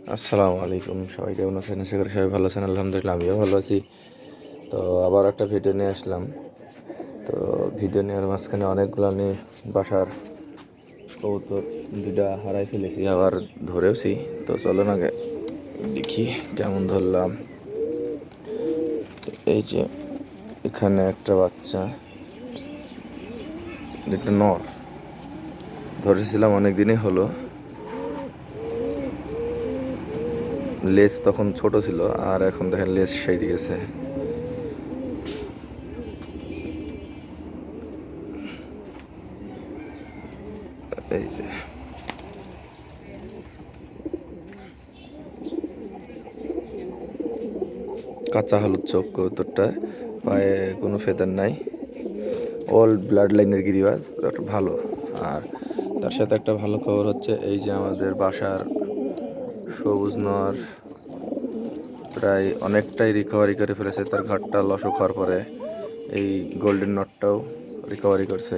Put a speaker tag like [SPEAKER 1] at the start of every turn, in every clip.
[SPEAKER 1] আসসালামু আলাইকুম, সবাই কেমন আছেন? আশা করি সবাই ভালো আছেন। আলহামদুলিল্লাহ আমিও ভালো আছি। তো আবার একটা ভিডিও নিয়ে আসলাম। তো ভিডিও নেওয়ার মাঝখানে অনেকগুলো নিয়ে বাসার কবুতর দুটা হারাই ফেলেছি, আবার ধরেওছি। তো চলো না দেখি কেমন ধরলাম। এই যে এখানে একটা বাচ্চা, একটা নর ধরেছিলাম, অনেক দিনই হলো। লেজ তখন ছোট ছিল, আর এখন দেখেন লেজ সেরে গেছে। এই যে কাঁচা হলুদ চোখ কবুতরটার, পায়ে কোনো ফেদার নাই, অল ব্লাড লাইনের গিরিবাজ, একটা ভালো। আর তার সাথে একটা ভালো খবর হচ্ছে, এই যে আমাদের বাসার সবুজ নর প্রায় অনেকটাই রিকভারি করে ফেলেছে। তার ঘাটটা লসক হওয়ার পরে এই গোল্ডেন নটটাও রিকভারি করছে।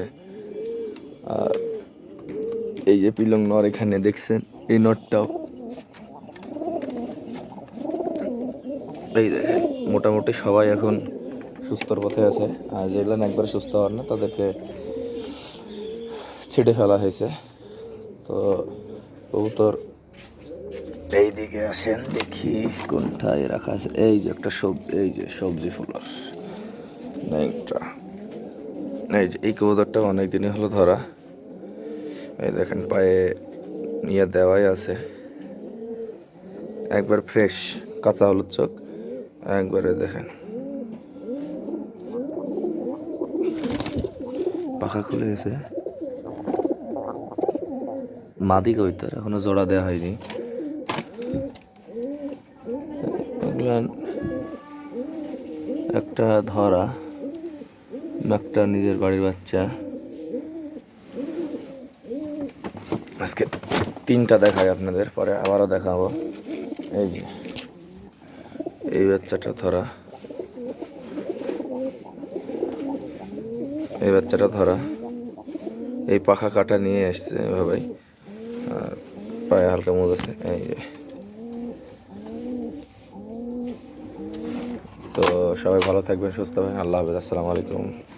[SPEAKER 1] আর এই যে পিলং নর এখানে দেখছেন, এই নটটাও এই দেখেন। মোটামুটি সবাই এখন সুস্থর পথে আছে। আর যেগুলো একবারে সুস্থ হওয়ার না, তাদেরকে ছেড়ে ফেলা হয়েছে। তো কবুতর এই দিকে আসেন, দেখি কোনটায় রাখা আছে। এই যে একটা এই যে সবজি ফুলার ন্যাংটা, এই যে এই কবুতরটা অনেক দিনই হলো ধরা। এই দেখেন পায়ে নিয়ে দেওয়াই আছে, একবার ফ্রেশ, কাঁচা হলুদ চোখ একবারে। দেখেন পাখা খুলে গেছে। মাদি কবুতর, এখনো জোড়া দেওয়া হয়নি। এগুলা একটা ধরা, একটা নিজের বাড়ির বাচ্চা। আজকে তিনটা দেখাই আপনাদের, পরে আবারও দেখাবো। এই যে এই বাচ্চাটা ধরা, এই বাচ্চাটা ধরা, এই পাখা কাটা নিয়ে এসছে এভাবে। আর পায়ে হালকা মোজ আছে। এই যে, তো সবাই ভালো থাকবেন, সুস্থ থাকবেন। আল্লাহ হাফেজ, আসসালামু আলাইকুম।